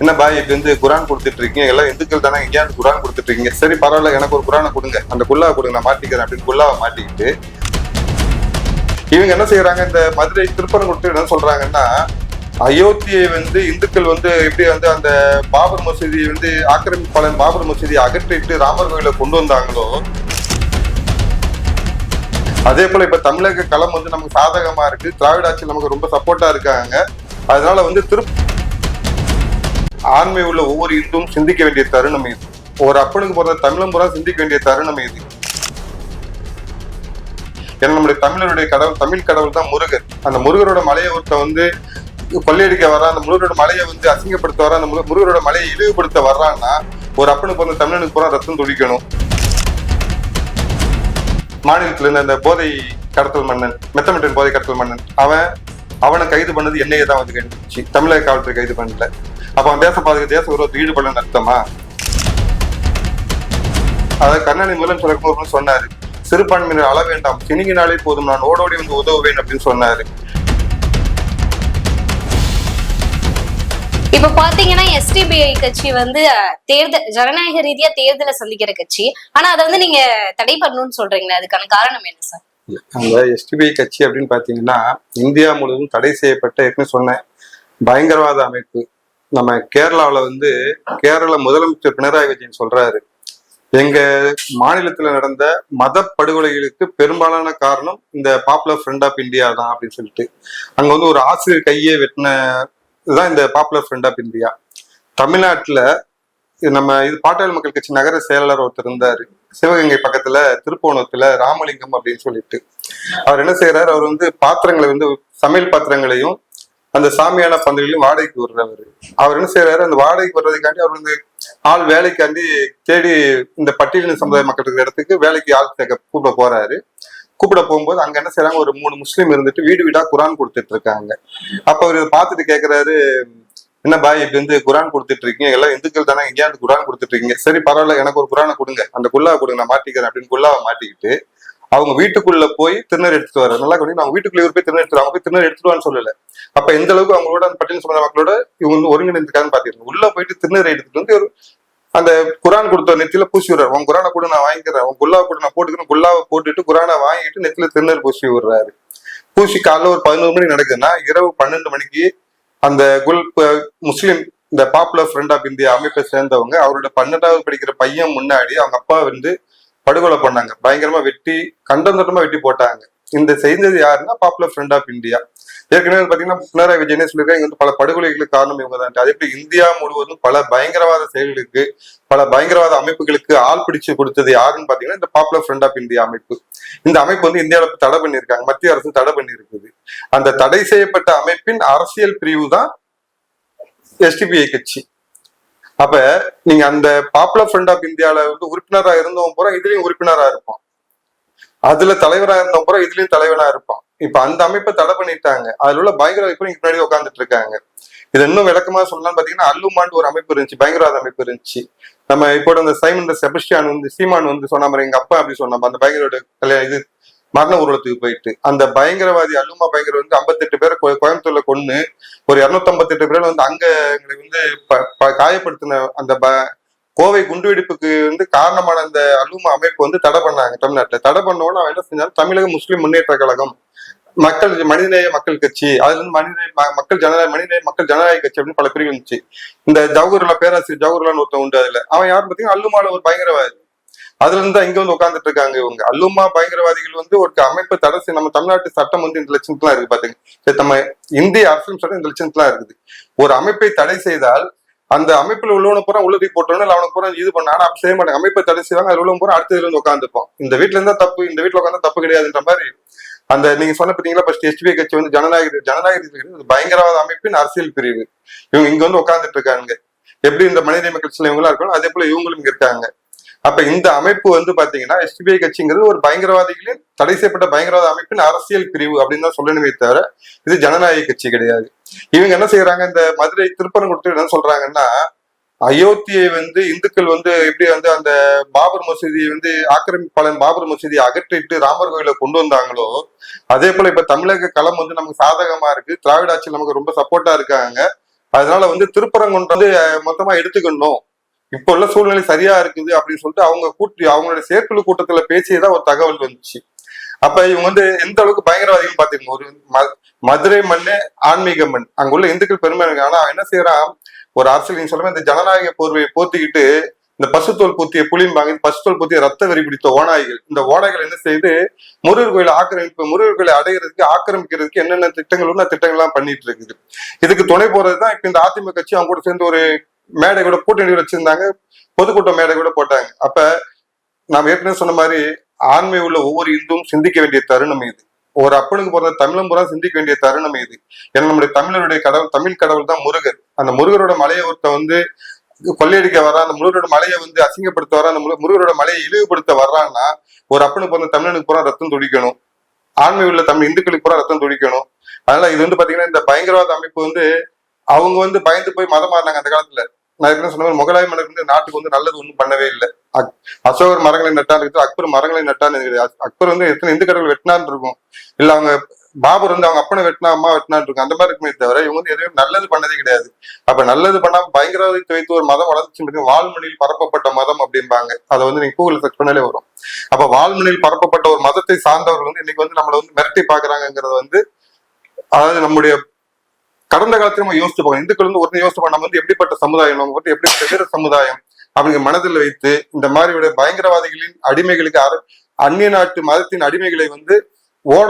என்ன பாய் இப்ப வந்து குரான் கொடுத்துட்டு இருக்கீங்க, எல்லாம் இந்துக்கள் தானே, எங்கேயாவது குரான் கொடுத்துட்டு இருக்கீங்க, சரி பரவாயில்ல எனக்கு ஒரு குரானை கொடுங்க, அந்த குல்லாவை கொடுங்க நான் மாட்டிக்கிறேன் அப்படின்னு குல்லாவை மாட்டிக்கிட்டு இவங்க என்ன செய்யறாங்க, இந்த மதுரை திருப்பரங்குன்றத்தில் என்ன சொல்றாங்கன்னா, அயோத்தியை வந்து இந்துக்கள் வந்து எப்படி வந்து அந்த பாபர் மசூதியை வந்து ஆக்கிரமிப்பாளன் பாபர் மசூதியை அகற்றிட்டு ராமர் கோயில கொண்டு வந்தாங்களோ, அதே போல இப்ப தமிழக களம் வந்து நமக்கு சாதகமா இருக்கு, திராவிட ஆட்சி நமக்கு ரொம்ப சப்போர்ட்டா இருக்காங்க. அதனால வந்து ஆண்மை உள்ள ஒவ்வொரு இந்துவும் சிந்திக்க வேண்டிய தருணம் இது. ஒரு அப்பனுக்கு பிறந்த தமிழம் பூரா சிந்திக்க வேண்டிய தருணம் இது. ஏன்னா நம்முடைய தமிழருடைய கடவுள், தமிழ் கடவுள் தான் முருகர். அந்த முருகரோட மலையை ஒருத்த வந்து கொள்ளையடிக்க வர்றான், அந்த முருகரோட மலையை வந்து அசிங்கப்படுத்த வர்றான், அந்த முருகரோட மலையை இழிவுபடுத்த வர்றான்னா ஒரு அப்பனுக்கு பிறந்த தமிழனுக்கு பூரா ரத்தம் துடிக்கணும். மாநிலத்துல இருந்த அந்த போதை கடத்தல் மன்னன், மெத்தமெட்டின் போதை கடத்தல் மன்னன், அவனை கைது பண்ணது என்னையே தான் வந்து கண்டுச்சு, தமிழக காவல்துறை கைது பண்ணல. அப்ப அவன் தேச பாதுகாப்பு தேச விரோதத்துக்கு ஈடுபடலன்னு அர்த்தமா? அதாவது கருணாநிதி முதலம் சொல்ல சொன்னாரு, சிறுபான்மையினர் அள வேண்டாம், சினிங்கினாலே போதும், நான் ஓடோடி வந்து உதவுவேன் அப்படின்னு சொன்னாரு. இப்ப பாத்தீங்கன்னா எஸ்டிபிஐ கட்சி வந்து தேர்தல் ஜனநாயக ரீதியா தேர்தலை சந்திக்கிற கட்சி, ஆனா அதை வந்து நீங்க தடை பண்ணணும்னு சொல்றீங்களா, அதுக்கான காரணம் என்ன சார்? அந்த எஸ்டிபிஐ கட்சி அப்படின்னு பாத்தீங்கன்னா இந்தியா முழுவதும் தடை செய்யப்பட்ட, ஏற்கனவே சொன்னேன், பயங்கரவாத அமைப்பு. நம்ம கேரளாவில வந்து கேரள முதலமைச்சர் பினராயி விஜயன் சொல்றாரு, எங்க மாநிலத்துல நடந்த மத படுகொலைகளுக்கு பெரும்பாலான காரணம் இந்த பாப்புலர் ஃப்ரண்ட் ஆஃப் இந்தியா தான் அப்படின்னு சொல்லிட்டு. அங்க வந்து ஒரு ஆசிரியர் கையே வெட்டினதுதான் இந்த பாப்புலர் ஃப்ரண்ட் ஆஃப் இந்தியா. தமிழ்நாட்டுல நம்ம இது பாட்டாளி மக்கள் கட்சி நகர செயலாளர் ஒருத்தர் இருந்தாரு, சிவகங்கை பக்கத்துல திருப்போணத்துல ராமலிங்கம் அப்படின்னு சொல்லிட்டு. அவர் என்ன செய்யறாரு, அவர் வந்து பாத்திரங்களை வந்து சமையல் பாத்திரங்களையும் அந்த சாமியான பந்தலையும் வாடகைக்கு விடுறவர். அவர் என்ன செய்யறாரு, அந்த வாடகைக்கு வர்றதுக்காண்டி அவர் வந்து ஆள் வேலைக்காண்டி தேடி இந்த பட்டியலின சமுதாய மக்கள் இருக்கிற இடத்துக்கு வேலைக்கு ஆள் கூப்பிட போறாரு. கூப்பிட போகும்போது அங்க என்ன செய்யறாங்க, ஒரு 3 முஸ்லீம் இருந்துட்டு வீடு வீடா குரான் கொடுத்துட்டு இருக்காங்க. அப்ப அவர் இதை பார்த்துட்டு கேட்கிறாரு, என்ன பாய் இப்ப வந்து குரான் கொடுத்துட்டு இருக்கீங்க, எல்லாம் இந்துக்கள் தானே, எங்கேயாவது குரான் கொடுத்துட்டு இருக்கீங்க, சரி பரவாயில்ல எனக்கு ஒரு குரானை கொடுங்க, அந்த குல்லாவை கொடுங்க நான் மாட்டிக்கிறேன் அப்படின்னு குல்லாவை மாட்டிக்கிட்டு அவங்க வீட்டுக்குள்ள போய் திருநர் எடுத்துட்டு வர. நல்லா கவனிங்க, அவங்க வீட்டுக்குள்ள இவர் போய் திருநர் எடுத்துட்டு, அவங்க போய் திருநர் எடுத்துருவான்னு சொல்லல. அப்ப எந்த அளவுக்கு அவங்களோட அந்த பட்டியல் சம்பந்த மக்களோட இவங்க வந்து ஒருங்கிணைந்திருக்கான்னு பாத்தீங்கன்னா, உள்ள போயிட்டு திருநரை எடுத்துட்டு வந்து அந்த குரான் கொடுத்த நெத்தியில பூசி விடுறாரு. உங்க குரானை கூட நான் வாங்கிக்கிறேன், உங்க குல்லாவை கூட நான் போட்டுக்கிறேன், குல்லாவை போட்டுட்டு குரானை வாங்கிட்டு நெத்தியில திருநர் பூசி விடுறாரு. பூசி காலைல ஒரு 11 மணிக்கு நடக்குதுன்னா இரவு 12 மணிக்கு அந்த முஸ்லிம் இந்த பாப்புலர் ஃப்ரண்ட் ஆஃப் இந்தியா அமைப்பை சேர்ந்தவங்க அவரோட 12வது படிக்கிற பையன் முன்னாடி அவங்க அப்பா வந்து படுகொலை பண்ணாங்க, பயங்கரமா வெட்டி கண்டந்தட்டமா வெட்டி போட்டாங்க. இந்த செய்தது யாருன்னா பாப்புலர் ஃப்ரண்ட் ஆஃப் இந்தியா. ஏற்கனவே பாத்தீங்கன்னா பினராயி விஜயனே சொல்லியிருக்காங்க, இங்க வந்து பல படுகொலைகளுக்கு காரணம் இவங்க தான். அதே போல இந்தியா முழுவதும் பல பயங்கரவாத செயல்களுக்கு, பல பயங்கரவாத அமைப்புகளுக்கு ஆள் பிடிச்சு கொடுத்தது யாருன்னு பாத்தீங்கன்னா இந்த பாப்புலர் ஃப்ரண்ட் ஆஃப் இந்தியா அமைப்பு. இந்த அமைப்பு வந்து இந்தியாவில தடை பண்ணியிருக்காங்க, மத்திய அரசு தடை பண்ணியிருக்குது. அந்த தடை செய்யப்பட்ட அமைப்பின் அரசியல் பிரிவு தான் எஸ்டிபிஐ கட்சி. அப்ப நீங்க அந்த பாப்புலர் ஃப்ரண்ட் ஆஃப் இந்தியால வந்து உறுப்பினரா இருந்தவங்க பூரா இதுலயும் உறுப்பினரா இருப்பான், அதுல தலைவரா இருந்தவங்க பூரா இதுலயும் தலைவரா இருப்பான். இப்ப அந்த அமைப்பை தடை பண்ணிட்டாங்க, அதுல உள்ள பயங்கரவாத இங்க பின்னாடி உட்காந்துட்டு இருக்காங்க. இது இன்னும் விளக்கமா சொல்லலாம்னு பாத்தீங்கன்னா, அல்லுமான்னு ஒரு அமைப்பு இருந்துச்சு, பயங்கரவாத அமைப்பு இருந்துச்சு. நம்ம இப்போ அந்த சைமன் செபஸ்டியான் வந்து சீமான் வந்து சொன்ன மாதிரி எங்க அப்பா அப்படி சொன்ன அந்த பயங்கரவாத இது மரண ஊர்வலத்துக்கு போயிட்டு அந்த பயங்கரவாதி அல்லுமா பயங்கர வந்து 58 பேரை கோயம்புத்தூர்ல கொண்டு ஒரு 258 பேர் வந்து அங்க எங்களை வந்து காயப்படுத்தின அந்த கோவை குண்டுவெடிப்புக்கு வந்து காரணமான அந்த அல்லுமா அமைப்பு வந்து தடை பண்ணாங்க தமிழ்நாட்டுல. தடை பண்ணோன்னு அவன் என்ன செஞ்சாலும் தமிழக முஸ்லிம் முன்னேற்ற கழகம், மக்கள் மனிதநேய மக்கள் கட்சி, அதுல இருந்து மக்கள் ஜனநாயக கட்சி அப்படின்னு பல பிரிவு இருந்துச்சு. இந்த ஜவஹர்லால் பேராசிரியர் ஜவஹர்லால் ஒருத்தன் உண்டு, அதுல அவன் யாரும் பார்த்தீங்கன்னா அல்லுமால ஒரு பயங்கரவாதி. அதுல இருந்து இங்க வந்து உட்காந்துட்டு இருக்காங்க இவங்க. அல்லுமா பயங்கரவாதிகள் வந்து ஒரு அமைப்பு தடை செய்ய, நம்ம தமிழ்நாட்டு சட்டம் வந்து இந்த லட்சணத்துலாம் இருக்கு பாத்தீங்க, நம்ம இந்திய அரசியல் சட்டம் இந்த லட்சணத்துலாம் இருக்குது. ஒரு அமைப்பை தடை செய்தால் அந்த அமைப்புல உள்ளவன பூரா உள்ளதை போட்டோன்னு இல்லை அவனுக்கு பூரா இது பண்ண, ஆனா அப்படி செய்ய மாட்டாங்க. அமைப்பை தடை செய்வாங்க, அதுல உள்ளவங்க பூரா அடுத்த இதுல இருந்து உட்காந்துப்போம். இந்த வீட்டுல இருந்தா தப்பு, இந்த வீட்டுல உட்காந்தா தப்பு கிடையாதுன்ற மாதிரி. அந்த நீங்க சொன்ன பாத்தீங்களா ஃபர்ஸ்ட் எஸ்டிபிஐ கட்சி வந்து ஜனநாயக பயங்கரவாத அமைப்பின் அரசியல் பிரிவு. இவங்க இங்க வந்து உட்காந்துட்டு இருக்காங்க. எப்படி இந்த மனித மக்கள் இவங்களா இருக்கணும், அதே போல இவங்களும் இங்க இருக்காங்க. அப்ப இந்த அமைப்பு வந்து பாத்தீங்கன்னா எஸ்டிபிஐ கட்சிங்கிறது ஒரு பயங்கரவாதிகளின் தடை செய்யப்பட்ட பயங்கரவாத அமைப்பின் அரசியல் பிரிவு அப்படின்னு தான் சொல்லணுமே தவிர இது ஜனநாயக கட்சி கிடையாது. இவங்க என்ன செய்யறாங்க, இந்த மதுரை திருப்பரங்குன்றத்தில் என்ன சொல்றாங்கன்னா, அயோத்தியை வந்து இந்துக்கள் வந்து எப்படி வந்து அந்த பாபர் மசூதியை வந்து ஆக்கிரமிப்பாளன் பாபர் மசூதியை அகற்றிட்டு ராமர் கோயில கொண்டு வந்தாங்களோ, அதே போல இப்ப தமிழக களம் வந்து நமக்கு சாதகமா இருக்கு, திராவிட ஆட்சி நமக்கு ரொம்ப சப்போர்ட்டா இருக்காங்க. அதனால வந்து திருப்பரங்குன்றம் வந்து மொத்தமா எடுத்துக்கணும், இப்போ உள்ள சூழ்நிலை சரியா இருக்குது அப்படின்னு சொல்லிட்டு அவங்களுடைய செயற்குழு கூட்டத்துல பேசியதான் ஒரு தகவல் வந்துச்சு. அப்ப இவங்க வந்து எந்த அளவுக்கு பயங்கரவாதிகள் பாத்தீங்க. ஒரு மதுரை மண்ணு ஆன்மீக மண், அங்க உள்ள இந்துக்கள் பெருமை இருக்கு. ஆனா என்ன செய்யறான், ஒரு அரசியல் நீங்க சொல்ற இந்த ஜனநாயக போர்வையை போத்திக்கிட்டு இந்த பசுத்தோல் பூத்திய புளிம்பாங்க, பசுத்தோல் பூத்திய ரத்த வெறி பிடித்த ஓநாய்கள், இந்த ஓநாய்கள் என்ன செய்து முருகர் கோயில முருகர் கோயிலை அடைகிறதுக்கு ஆக்கிரமிக்கிறதுக்கு என்னென்ன திட்டங்கள் திட்டங்கள்லாம் பண்ணிட்டு இருக்குது. இதுக்கு துணை போறதுதான் இப்ப இந்த அதிமுக கட்சி அவங்க கூட சேர்ந்து ஒரு மேடை கூட கூட்டணி வச்சிருந்தாங்க, பொதுக்கூட்டம் மேடை கூட போட்டாங்க. அப்ப நாம் ஏற்கனவே சொன்ன மாதிரி ஆண்மை உள்ள ஒவ்வொரு இந்துவும் சிந்திக்க வேண்டிய தருணம் இது. ஒரு அப்பனுக்கு பிறந்த தமிழும் பூரா சிந்திக்க வேண்டிய தருணம் இது. ஏன்னா நம்முடைய தமிழருடைய கடவுள், தமிழ் கடவுள் தான் முருகர். அந்த முருகரோட மலையை ஒருத்த வந்து கொள்ளையடிக்க வர்றான், அந்த முருகரோட மலையை வந்து அசிங்கப்படுத்த வர்றான், அந்த முருகரோட மலையை இழிவுபடுத்த வர்றான்னா ஒரு அப்பனுக்கு பிறந்த தமிழனுக்கு பூரா ரத்தம் துடிக்கணும், ஆண்மை உள்ள தமிழ் இந்துக்களுக்கு பூரா ரத்தம் துடிக்கணும். அதனால இது வந்து பாத்தீங்கன்னா இந்த பயங்கரவாத அமைப்பு வந்து அவங்க வந்து பயந்து போய் மதம் மாறினாங்க அந்த காலத்துல. நான் ஏற்கனவே சொன்ன மாதிரி முகலாய மன்னர் வந்து நாட்டுக்கு வந்து நல்லது ஒன்றும் பண்ணவே இல்லை. அசோகர் மரங்களை நட்டான்னு இருக்குது, அக்பர் மரங்களை நட்டான்னு இருக்குது. அக்பர் வந்து எத்தனை இந்து கடவுள் வெட்டினான்னு இருக்கும், இல்ல அவங்க பாபர் வந்து அவங்க அப்பனை வெட்டினா அம்மா வெட்டினான்னு இருக்கும், அந்த மாதிரி இருக்குமே தவிர இவங்க வந்து எதுவும் நல்லது பண்ணதே கிடையாது. அப்ப நல்லது பண்ணாம பயங்கரவாதத்தை வைத்து ஒரு மதம் வளர்ச்சி வால்மொழியில் பரப்பப்பட்ட மதம் அப்படிம்பாங்க. அதை வந்து நீங்க கூகுள் சர்ச் பண்ணாலே வரும். அப்ப வால்மொழியில் பரப்பப்பட்ட ஒரு மதத்தை சார்ந்தவர்கள் வந்து இன்னைக்கு வந்து நம்மளை வந்து மிரட்டி பாக்குறாங்கிறத வந்து, அதாவது நம்முடைய கடந்த காலத்துல நம்ம யோசிச்சு பார்க்கணும். இந்துக்கள் வந்து ஒருத்தர் யோசிச்சு நம்ம வந்து எப்படிப்பட்ட சமுதாயம், நம்ம வந்து எப்படிப்பட்ட வீர சமுதாயம் அப்படிங்கிற மனதில் வைத்து இந்த மாதிரி பயங்கரவாதிகளின் அடிமைகளுக்கு அந்நிய நாட்டு மதத்தின் அடிமைகளை வந்து ஓட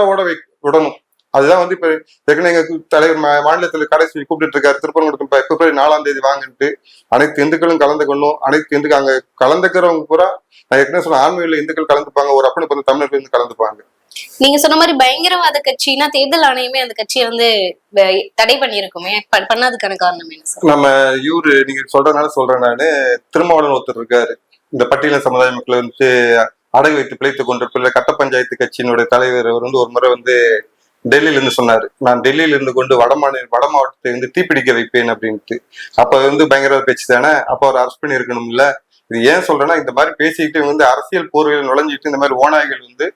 விடணும். அதுதான் வந்து இப்ப ஏற்கனவே எங்க தலைவர் மாநிலத்தில் கடைசி கூப்பிட்டு இருக்காரு, திருப்பரங்குன்றம் பிப்ரவரி 4ஆம் தேதி வாங்கிட்டு அனைத்து இந்துக்களும் கலந்துக்கணும். அனைத்து இந்துக்கள் அங்க கலந்துக்கிறவங்க பூரா நான் ஏற்கனவே சொன்ன ஆண்மையில இந்துக்கள் கலந்துப்பாங்க, ஒரு அப்பனுக்கு வந்து தமிழர்கள் இருந்து கலந்துப்பாங்க. நீங்க சொன்ன மாதிரி பயங்கரவாத கட்சினா தேர்தல் ஆணையமே அந்த கட்சியை வந்து தடை பண்ணிருக்குமே, பண்ணாதுக்கான காரணம் என்ன சார்? நம்ம நீங்க சொல்றதுனால சொல்றேன். நானு திருமாவளவன் ஒருத்தர் இருக்காரு, இந்த பட்டியல சமுதாய மக்களை வந்து அடகு வைத்து பிழைத்துக் கொண்டிருக்கிற கட்ட பஞ்சாயத்து கட்சியினுடைய தலைவர் வந்து ஒரு முறை வந்து டெல்லியில இருந்து சொன்னாரு, நான் டெல்லியில இருந்து கொண்டு வட மாவட்டத்தை வந்து தீப்பிடிக்க வைப்பேன் அப்படின்ட்டு. அப்ப வந்து பயங்கரவாத பேச்சு தானே, அப்ப அவர் அரெஸ்ட் பண்ணி இருக்கணும் இல்ல. இது ஏன் சொல்றேன்னா, இந்த மாதிரி பேசிக்கிட்டு வந்து அரசியல் போர்வையில் நுழைஞ்சிட்டு இந்த மாதிரி ஓநாய்கள் வந்து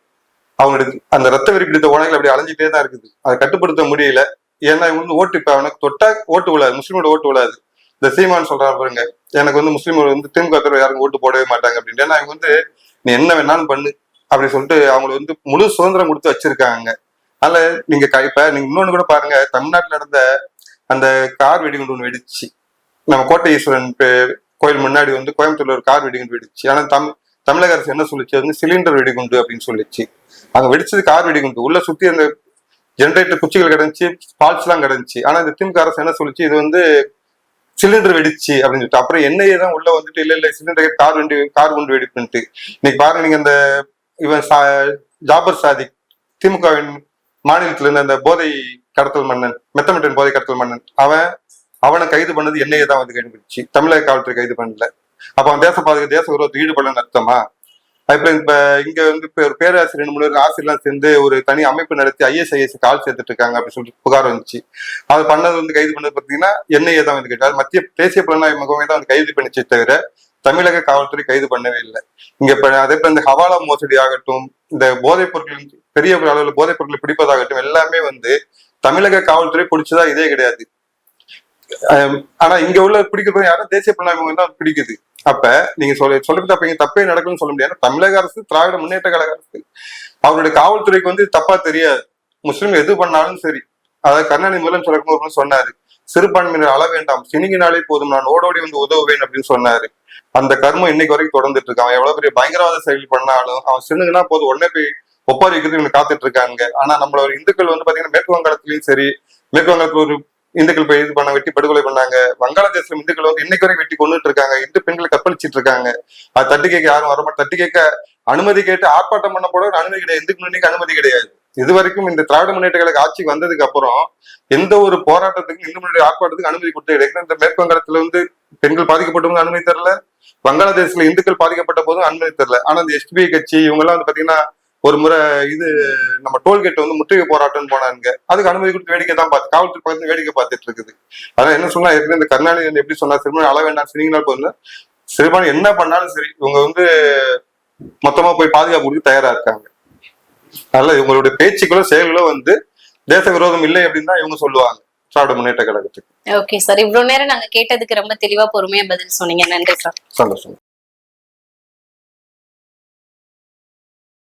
அவங்களுக்கு அந்த ரத்த வெறி பிடித்த ஓனைகள் அப்படி அலைஞ்சிட்டே தான் இருக்குது. அதை கட்டுப்படுத்த முடியல. ஏன்னா இவங்க வந்து ஓட்டு, இப்ப அவனுக்கு தொட்டா ஓட்டு விழாது, முஸ்லீமோட ஓட்டு விழாது. இந்த சீமான் சொல்றாரு பாருங்க, எனக்கு வந்து முஸ்லீம் வந்து திமுக யாருக்கும் ஓட்டு போடவே மாட்டாங்க அப்படின்னு. ஏன்னா இவங்க வந்து நீ என்ன வேணாலும் பண்ணு அப்படின்னு சொல்லிட்டு அவங்களை வந்து முழு சுதந்திரம் கொடுத்து வச்சிருக்காங்க. அதனால நீங்க இப்ப நீங்க இன்னொன்னு கூட பாருங்க, தமிழ்நாட்டுல நடந்த அந்த கார் வெடிகுண்டு ஒன்று வெடிச்சு, நம்ம கோட்டை ஈஸ்வரன் கோயில் முன்னாடி வந்து கோயம்புத்தூர்ல ஒரு கார் வெடிகுண்டு வெடிச்சு. ஆனா தமிழக அரசு என்ன சொல்லிச்சு, அது வந்து சிலிண்டர் வெடிகுண்டு அப்படின்னு சொல்லிச்சு. அங்க வெடிச்சது கார் வெடிகுண்டு, உள்ள சுத்தி அந்த ஜென்ரேட்டர் குச்சிகள் கிடந்துச்சு, பால்ஸ் எல்லாம் கிடந்துச்சு. ஆனா இந்த திமுக அரசு என்ன சொல்லிச்சு, இது வந்து சிலிண்டர் வெடிச்சு அப்படின்னு சொல்லிட்டு. அப்புறம் என்ஐஏ தான் உள்ள வந்துட்டு இல்ல சிலிண்டர் கார் குண்டு வெடிப்புன்ட்டு. இன்னைக்கு பாருங்க, நீங்க அந்த இவன் ஜாபர் சாதிக் திமுகவின் மாநிலத்துல இருந்த அந்த போதை கடத்தல் மன்னன், மெத்தமெட்டன் போதை கடத்தல் மன்னன், அவனை கைது பண்ணது என்ஐஏ தான் வந்து கைது, தமிழக காவல்துறை கைது பண்ணல. அப்ப அவன் தேச விரோதத்தை ஈடுபடலன்னு அர்த்தமா? அதுல இப்ப இங்க வந்து ஒரு பேராசிரியர் 2 3 பேர் ஆசிரியர்லாம் சேர்ந்து ஒரு தனி அமைப்பு நடத்தி ISIS கால் சேர்த்துட்டு இருக்காங்க அப்படின்னு சொல்லிட்டு புகார் வந்துச்சு. அது பண்ணது வந்து கைது பண்ணது பாத்தீங்கன்னா என்ஐஏ தான் வந்து கேட்டாரு, மத்திய தேசிய புலனாய்வு முகமை தான் வந்து கைது பண்ணிச்சே தவிர தமிழக காவல்துறை கைது பண்ணவே இல்லை. இங்க இப்ப அதே போல இந்த ஹவாலா மோசடி ஆகட்டும், இந்த போதைப் பொருட்கள் பெரிய அளவில் போதைப் பொருட்களை பிடிப்பதாகட்டும், எல்லாமே வந்து தமிழக காவல்துறை பிடிச்சதா இதே கிடையாது. ஆனா இங்க உள்ள பிடிக்கிறது யாரும் தேசிய புலனாய்வு முகமை தான் பிடிக்குது. அப்ப நீங்க சொல்றது அப்ப இங்க தப்பே நடக்கும்னு சொல்ல முடியாது. தமிழக அரசு, திராவிட முன்னேற்ற கழக அரசு, அவருடைய காவல்துறைக்கு வந்து தப்பா தெரியாது. முஸ்லீம் எது பண்ணாலும் சரி, அதாவது கருணாநிதி முதலம் சொல்லணும் சொன்னாரு, சிறுபான்மையினர் அள வேண்டாம், சினிங்கினாலே போதும், நான் ஓடோடி வந்து உதவுவேன் அப்படின்னு சொன்னாரு. அந்த கர்மம் இன்னைக்கு வரைக்கும் தொடர்ந்துட்டு இருக்கு. அவன் எவ்வளவு பெரிய பயங்கரவாத செயல் பண்ணாலும் அவன் சின்னுங்கன்னா போதும் உடனே போய் ஒப்பாரி வைக்கிறது இவங்க காத்துட்டு இருக்காங்க. ஆனா நம்மளோட இந்துக்கள் வந்து பாத்தீங்கன்னா மேற்கு வங்காளத்திலயும் சரி, மேற்கு வங்காளத்துல ஒரு இந்துக்கள் போய் இது பண்ண வெட்டி படுகொலை பண்ணாங்க. வங்காளதேசம் இந்துக்கள் வந்து இன்னைக்கு வரைக்கும் வெட்டி கொண்டுட்டு இருக்காங்க. இந்து பெண்களை கற்பழிச்சிட்டு இருக்காங்க. அது தட்டி கேட்க யாரும் வரமாட்டோம். தட்டி கேட்க அனுமதி கேட்டு ஆர்ப்பாட்டம் பண்ண போட அனுமதி கிடையாது. இந்துக்கு முன்னாடி அனுமதி கிடையாது. இது வரைக்கும் இந்த திராவிட முன்னேற்ற கழக ஆட்சிக்கு வந்ததுக்கு அப்புறம் எந்த ஒரு போராட்டத்துக்கும் இந்து முன்னாடி ஆர்ப்பாட்டத்துக்கு அனுமதி கொடுத்து கிடையாது. இந்த மேற்கு வங்காளத்துல வந்து பெண்கள் பாதிக்கப்பட்டவங்க அனுமதி தரல, வங்காளதேசத்துல இந்துக்கள் பாதிக்கப்பட்ட போதும் அனுமதி தரல. ஆனா இந்த SDPI கட்சி இவங்க எல்லாம் வந்து பாத்தீங்கன்னா ஒரு முறை இது நம்ம டோல்கேட் வந்து முற்றுகை போராட்டம் போனாங்க, அதுக்கு அனுமதி கொடுத்து வேடிக்கை தான் பார்த்து காவல்துறை பக்கத்துல வேடிக்கை பார்த்துட்டு இருக்குது. அதான் என்ன சொன்னா ஏற்கனவே இந்த கருணாநிதி வந்து எப்படி சொன்னா, சிறுபான்மை அள வேண்டாம், சினிங்கினால் போதும், சிறுபான்மை என்ன பண்ணாலும் சரி இவங்க வந்து மொத்தமா போய் பாதுகாப்பு கொடுத்து தயாரா இருக்காங்க. அதனால இவங்களுடைய பேச்சுக்களோ செயல்களோ வந்து தேச விரோதம் இல்லை அப்படின்னு தான் இவங்க சொல்லுவாங்க. திராவிட முன்னேற்ற கழகத்துக்கு. ஓகே சார், இவ்வளவு நேரம் நாங்க கேட்டதுக்கு ரொம்ப தெளிவா பொறுமையா பதில் சொன்னீங்க. நன்றி சார். சந்தோஷம்.